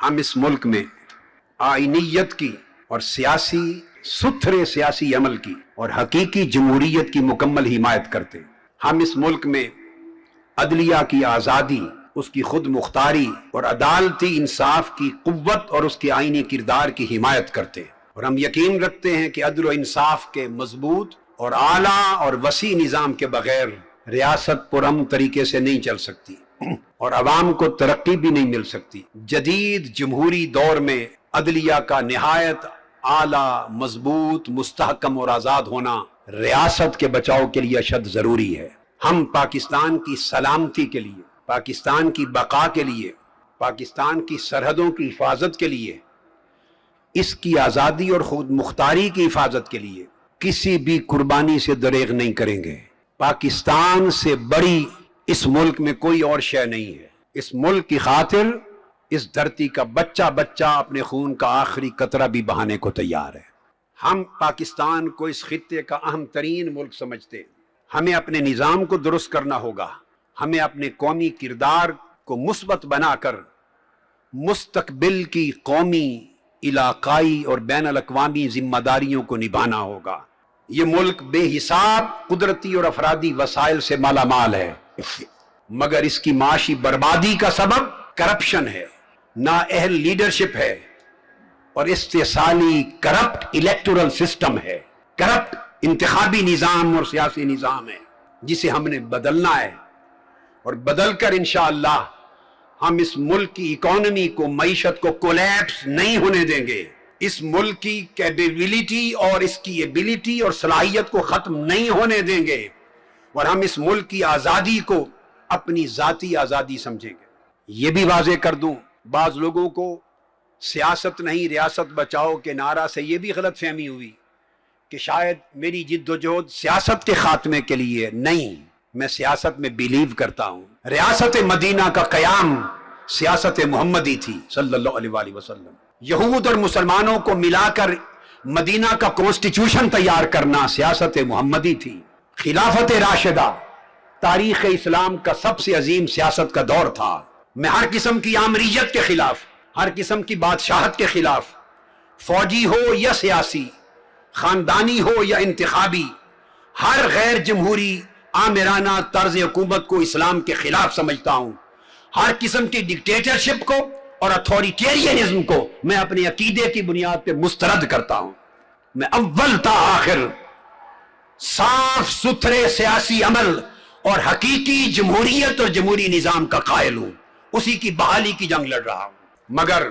ہم اس ملک میں آئینیت کی اور ستھرے سیاسی عمل کی اور حقیقی جمہوریت کی مکمل حمایت کرتے ہیں۔ ہم اس ملک میں عدلیہ کی آزادی، اس کی خود مختاری اور عدالتی انصاف کی قوت اور اس کے آئینی کردار کی حمایت کرتے ہیں، اور ہم یقین رکھتے ہیں کہ عدل و انصاف کے مضبوط اور اعلیٰ اور وسیع نظام کے بغیر ریاست پرامن طریقے سے نہیں چل سکتی اور عوام کو ترقی بھی نہیں مل سکتی۔ جدید جمہوری دور میں عدلیہ کا نہایت اعلیٰ، مضبوط، مستحکم اور آزاد ہونا ریاست کے بچاؤ کے لیے اشد ضروری ہے۔ ہم پاکستان کی سلامتی کے لیے، پاکستان کی بقا کے لیے، پاکستان کی سرحدوں کی حفاظت کے لیے، اس کی آزادی اور خود مختاری کی حفاظت کے لیے کسی بھی قربانی سے دریغ نہیں کریں گے۔ پاکستان سے بڑی اس ملک میں کوئی اور شے نہیں ہے۔ اس ملک کی خاطر اس دھرتی کا بچہ اپنے خون کا آخری قطرہ بھی بہانے کو تیار ہے۔ ہم پاکستان کو اس خطے کا اہم ترین ملک سمجھتے ہیں۔ ہمیں اپنے نظام کو درست کرنا ہوگا۔ ہمیں اپنے قومی کردار کو مثبت بنا کر مستقبل کی قومی، علاقائی اور بین الاقوامی ذمہ داریوں کو نبھانا ہوگا۔ یہ ملک بے حساب قدرتی اور افرادی وسائل سے مالا مال ہے، مگر اس کی معاشی بربادی کا سبب کرپشن ہے، نااہل لیڈرشپ ہے اور استحصالی کرپٹ الیکٹورل سسٹم ہے، کرپٹ انتخابی نظام اور سیاسی نظام ہے، جسے ہم نے بدلنا ہے، اور بدل کر انشاءاللہ ہم اس ملک کی اکانومی کو، معیشت کو کولیپس نہیں ہونے دیں گے۔ اس ملک کی کیپیبلٹی اور اس کی ایبلٹی اور صلاحیت کو ختم نہیں ہونے دیں گے، اور ہم اس ملک کی آزادی کو اپنی ذاتی آزادی سمجھیں گے۔ یہ بھی واضح کر دوں، بعض لوگوں کو سیاست نہیں ریاست بچاؤ کے نعرہ سے یہ بھی غلط فہمی ہوئی کہ شاید میری جد و جہد سیاست کے خاتمے کے لیے نہیں، میں سیاست میں بیلیو کرتا ہوں۔ ریاست مدینہ کا قیام سیاست محمدی تھی صلی اللہ علیہ وآلہ وسلم۔ یہود اور مسلمانوں کو ملا کر مدینہ کا کانسٹیٹیوشن تیار کرنا سیاست محمدی تھی۔ خلافت راشدہ تاریخ اسلام کا سب سے عظیم سیاست کا دور تھا۔ میں ہر قسم کی آمریت کے خلاف، ہر قسم کی بادشاہت کے خلاف، فوجی ہو یا سیاسی، خاندانی ہو یا انتخابی، ہر غیر جمہوری آمرانہ طرز حکومت کو اسلام کے خلاف سمجھتا ہوں۔ ہر قسم کی ڈکٹیٹرشپ کو اور اتھارٹیرینزم کو میں اپنے عقیدے کی بنیاد پہ مسترد کرتا ہوں۔ میں اول تا آخر صاف ستھرے سیاسی عمل اور حقیقی جمہوریت اور جمہوری نظام کا قائل ہوں، اسی کی بحالی کی جنگ لڑ رہا ہوں۔ مگر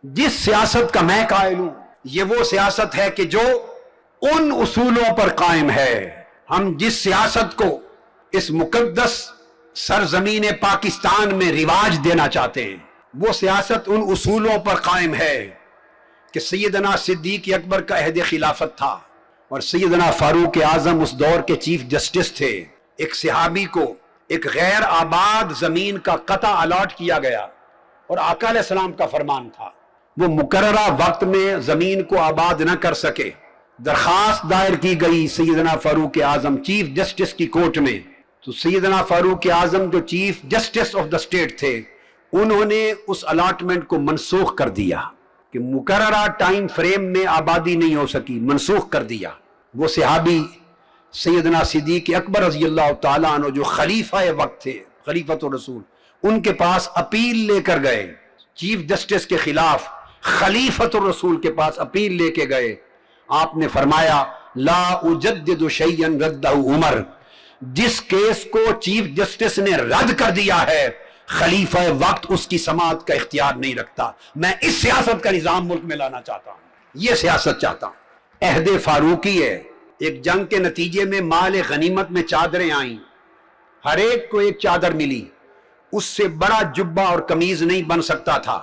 جس سیاست کا میں قائل ہوں یہ وہ سیاست ہے کہ جو ان اصولوں پر قائم ہے۔ ہم جس سیاست کو اس مقدس سرزمین پاکستان میں رواج دینا چاہتے ہیں، وہ سیاست ان اصولوں پر قائم ہے کہ سیدنا صدیق اکبر کا عہد خلافت تھا اور سیدنا فاروق اعظم اس دور کے چیف جسٹس تھے۔ ایک صحابی کو ایک غیر آباد زمین کا قطع الاٹ کیا گیا اور آقا علیہ السلام کا فرمان تھا، وہ مقررہ وقت میں زمین کو آباد نہ کر سکے۔ درخواست دائر کی گئی سیدنا فاروق اعظم چیف جسٹس کی کورٹ میں، تو سیدنا فاروق اعظم جو chief justice of the state تھے، انہوں نے اس الاٹمنٹ کو منسوخ کر دیا کہ مقررہ ٹائم فریم میں آبادی نہیں ہو سکی، منسوخ کر دیا۔ وہ صحابی سیدنا صدیق اکبر رضی اللہ تعالیٰ عنہ جو خلیفہ وقت تھے، خلیفۃ الرسول، ان کے پاس اپیل لے کر گئے چیف جسٹس کے خلاف، خلیفۃ الرسول کے پاس اپیل لے کے گئے۔ آپ نے فرمایا لا اجدد شیئا ردہ عمر، جس کیس کو چیف جسٹس نے رد کر دیا ہے خلیفہ وقت اس کی سماعت کا اختیار نہیں رکھتا۔ میں اس سیاست کا نظام ملک میں لانا چاہتا ہوں، یہ سیاست چاہتا ہوں۔ عہد فاروقی ہے، ایک جنگ کے نتیجے میں مال غنیمت میں چادریں آئیں، ہر ایک کو ایک چادر ملی، اس سے بڑا جبہ اور قمیض نہیں بن سکتا تھا۔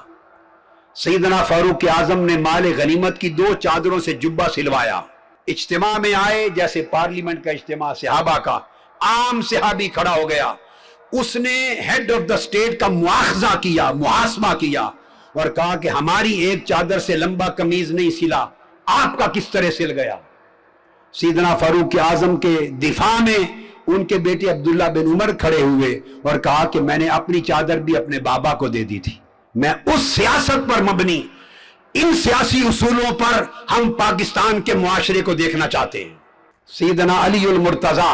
سیدنا فاروق اعظم نے مال غنیمت کی 2 چادروں سے جبہ سلوایا، اجتماع میں آئے جیسے پارلیمنٹ کا اجتماع صحابہ کا، عام صحابی کھڑا ہو گیا، اس نے ہیڈ آف دا اسٹیٹ کا مواخذہ کیا، محاسبہ کیا اور کہا کہ ہماری ایک چادر سے لمبا قمیض نہیں سلا، آپ کا کس طرح سل گیا؟ سیدنا فاروق اعظم کے دفاع میں ان کے بیٹے عبداللہ بن عمر کھڑے ہوئے اور کہا کہ میں نے اپنی چادر بھی اپنے بابا کو دے دی تھی، میں اس سیاست پر مبنی ان سیاسی اصولوں پر ہم پاکستان کے معاشرے کو دیکھنا چاہتے ہیں۔ سیدنا علی المرتضی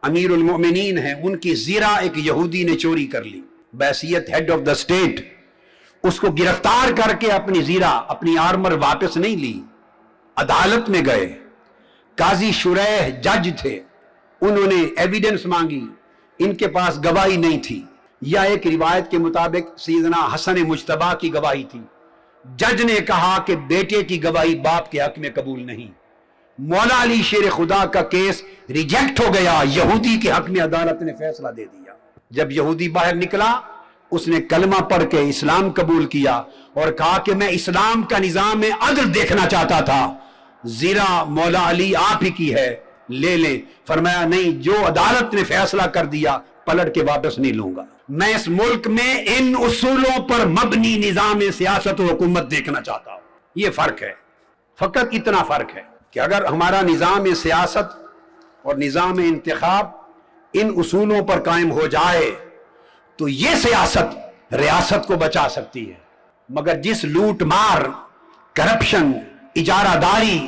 امیر المؤمنین ہیں، ان کی زیرہ ایک یہودی نے چوری کر لی بحیثیت ہیڈ آف دا اسٹیٹ۔ اس کو گرفتار کر کے اپنی زیرہ، اپنی آرمر واپس نہیں لی، عدالت میں گئے، قاضی شریح جج تھے، انہوں نے ایویڈنس مانگی، ان کے پاس گواہی نہیں تھی، یا ایک روایت کے مطابق سیدنا حسن مجتبیٰ کی گواہی تھی۔ جج نے کہا کہ بیٹے کی گواہی باپ کے حق میں قبول نہیں۔ مولا علی شیر خدا کا کیس ریجیکٹ ہو گیا، یہودی کے حق میں عدالت نے فیصلہ دے دیا۔ جب یہودی باہر نکلا، اس نے کلمہ پڑھ کے اسلام قبول کیا اور کہا کہ میں اسلام کا نظام عدل دیکھنا چاہتا تھا، زیرہ مولا علی آپ ہی کی ہے، لے لیں۔ فرمایا نہیں، جو عدالت نے فیصلہ کر دیا پلٹ کے واپس نہیں لوں گا۔ میں اس ملک میں ان اصولوں پر مبنی نظام سیاست و حکومت دیکھنا چاہتا ہوں۔ یہ فرق ہے، فقط اتنا فرق ہے کہ اگر ہمارا نظام سیاست اور نظام انتخاب ان اصولوں پر قائم ہو جائے تو یہ سیاست ریاست کو بچا سکتی ہے، مگر جس لوٹ مار، کرپشن، اجارہ داری،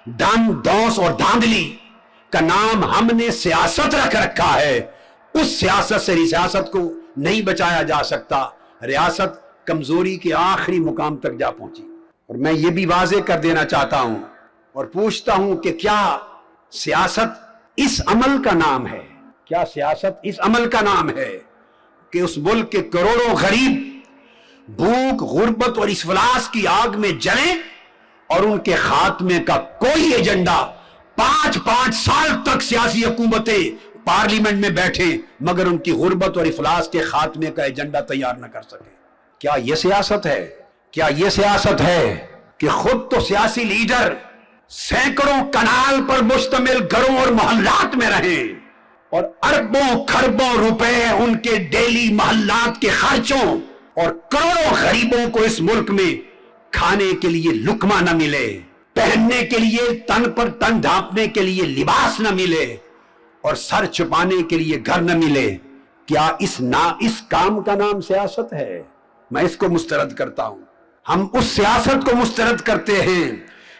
ڈن دوس اور دھاندلی کا نام ہم نے سیاست رکھ رکھا ہے، اس سیاست سے ریاست کو نہیں بچایا جا سکتا۔ ریاست کمزوری کے آخری مقام تک جا پہنچی۔ اور میں یہ بھی واضح کر دینا چاہتا ہوں اور پوچھتا ہوں کہ کیا سیاست اس عمل کا نام ہے؟ کیا سیاست اس عمل کا نام ہے کہ اس ملک کے کروڑوں غریب بھوک، غربت اور افلاس کی آگ میں جلیں اور ان کے خاتمے کا کوئی ایجنڈا 5 سال تک سیاسی حکومتیں پارلیمنٹ میں بیٹھیں مگر ان کی غربت اور افلاس کے خاتمے کا ایجنڈا تیار نہ کر سکیں؟ کیا یہ سیاست ہے؟ کیا یہ سیاست ہے کہ خود تو سیاسی لیڈر سینکڑوں کنال پر مشتمل گھروں اور محلات میں رہیں اور اربوں کھربوں روپے ان کے ڈیلی محلات کے خرچوں اور کروڑوں غریبوں کو اس ملک میں کھانے کے لیے لقمہ نہ ملے، پہننے کے لیے تن پر تن ڈھانپنے کے لیے لباس نہ ملے اور سر چھپانے کے لیے گھر نہ ملے؟ کیا اس کام کا نام سیاست ہے؟ میں اس کو مسترد کرتا ہوں۔ ہم اس سیاست کو مسترد کرتے ہیں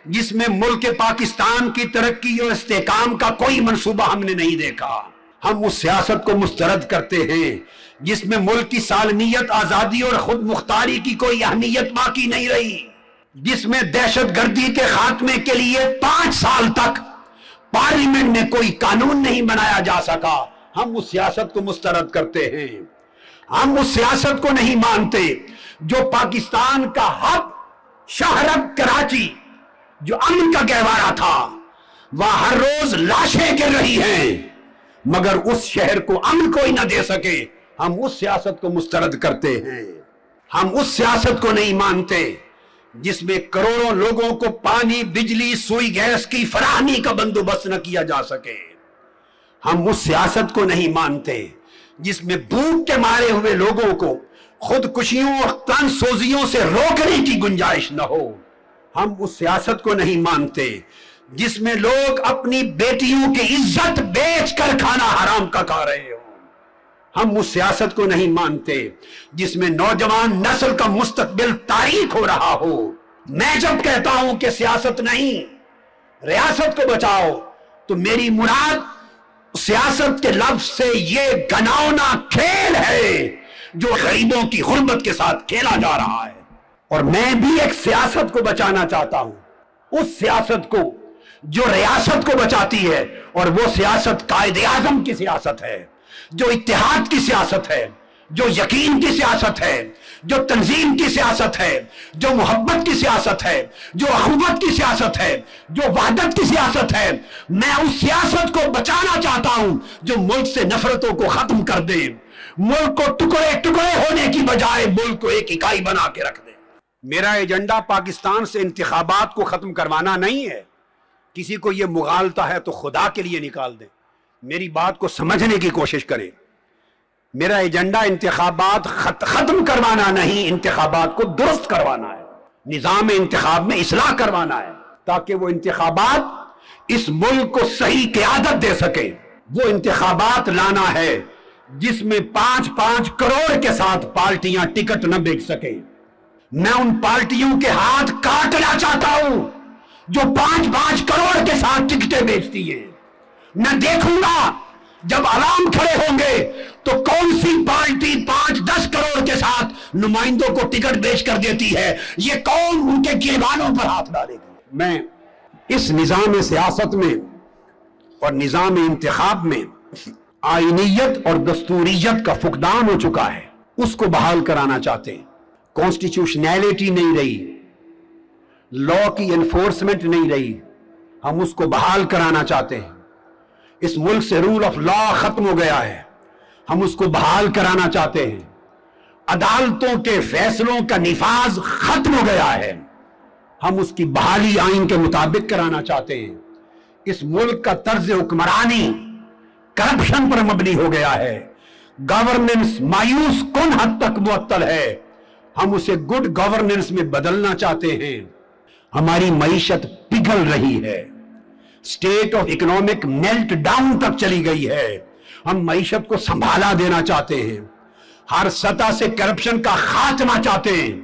جس میں ملک پاکستان کی ترقی اور استحکام کا کوئی منصوبہ ہم نے نہیں دیکھا۔ ہم اس سیاست کو مسترد کرتے ہیں جس میں ملک کی سالمیت، آزادی اور خود مختاری کی کوئی اہمیت باقی نہیں رہی، جس میں دہشت گردی کے خاتمے کے لیے 5 سال تک پارلیمنٹ میں کوئی قانون نہیں بنایا جا سکا۔ ہم اس سیاست کو مسترد کرتے ہیں۔ ہم اس سیاست کو نہیں مانتے جو پاکستان کا ہب شہرک کراچی، جو امن کا گہوارہ تھا، وہاں ہر روز لاشیں گر رہی ہیں مگر اس شہر کو امن کوئی نہ دے سکے۔ ہم اس سیاست کو مسترد کرتے ہیں۔ ہم اس سیاست کو نہیں مانتے جس میں کروڑوں لوگوں کو پانی، بجلی، سوئی گیس کی فراہمی کا بندوبست نہ کیا جا سکے۔ ہم اس سیاست کو نہیں مانتے جس میں بھوک کے مارے ہوئے لوگوں کو خودکشیوں اور تن سوزیوں سے روکنے کی گنجائش نہ ہو۔ ہم اس سیاست کو نہیں مانتے جس میں لوگ اپنی بیٹیوں کی عزت بیچ کر کھانا حرام کا کھا رہے ہوں۔ ہم اس سیاست کو نہیں مانتے جس میں نوجوان نسل کا مستقبل تاریک ہو رہا ہو۔ میں جب کہتا ہوں کہ سیاست نہیں، ریاست کو بچاؤ، تو میری مراد سیاست کے لفظ سے یہ گناؤنا کھیل ہے جو غریبوں کی غربت کے ساتھ کھیلا جا رہا ہے۔ اور میں بھی ایک سیاست کو بچانا چاہتا ہوں، اس سیاست کو جو ریاست کو بچاتی ہے، اور وہ سیاست قائد اعظم کی سیاست ہے، جو اتحاد کی سیاست ہے، جو یقین کی سیاست ہے، جو تنظیم کی سیاست ہے، جو محبت کی سیاست ہے، جو اخوت کی سیاست ہے، جو وحدت کی سیاست ہے۔ میں اس سیاست کو بچانا چاہتا ہوں جو ملک سے نفرتوں کو ختم کر دے، ملک کو ٹکڑے ٹکڑے ہونے کی بجائے ملک کو ایک اکائی بنا کے رکھ دے۔ میرا ایجنڈا پاکستان سے انتخابات کو ختم کروانا نہیں ہے۔ کسی کو یہ مغالطہ ہے تو خدا کے لیے نکال دیں، میری بات کو سمجھنے کی کوشش کریں۔ میرا ایجنڈا انتخابات ختم کروانا نہیں، انتخابات کو درست کروانا ہے، نظام انتخاب میں اصلاح کروانا ہے تاکہ وہ انتخابات اس ملک کو صحیح قیادت دے سکے۔ وہ انتخابات لانا ہے جس میں 5 کروڑ کے ساتھ پارٹیاں ٹکٹ نہ بیچ سکیں۔ میں ان پارٹیوں کے ہاتھ کاٹنا چاہتا ہوں جو 5-5 کروڑ کے ساتھ ٹکٹیں بیچتی ہیں. میں دیکھوں گا جب عوام کھڑے ہوں گے تو کون سی پارٹی 5-10 کروڑ کے ساتھ نمائندوں کو ٹکٹ بیچ کر دیتی ہے، یہ کون ان کے گریبانوں پر ہاتھ ڈالے گی. میں اس نظام سیاست میں اور نظام انتخاب میں آئینیت اور دستوریت کا فقدان ہو چکا ہے، اس کو بحال کرانا چاہتے ہیں. کانسٹیٹیوشنلٹی نہیں رہی، لا کی انفورسمنٹ نہیں رہی، ہم اس کو بحال کرانا چاہتے ہیں. اس ملک سے رول آف لا ختم ہو گیا ہے، ہم اس کو بحال کرانا چاہتے ہیں. عدالتوں کے فیصلوں کا نفاذ ختم ہو گیا ہے، ہم اس کی بحالی آئین کے مطابق کرانا چاہتے ہیں. اس ملک کا طرز حکمرانی کرپشن پر مبنی ہو گیا ہے، گورننس مایوس کن حد تک معطل ہے، ہم اسے گڈ گورننس میں بدلنا چاہتے ہیں. ہماری معیشت پگھل رہی ہے، state of economic melt down تک چلی گئی ہے، ہم معیشت کو سنبھالا دینا چاہتے ہیں، ہر سطح سے کرپشن کا خاتمہ چاہتے ہیں.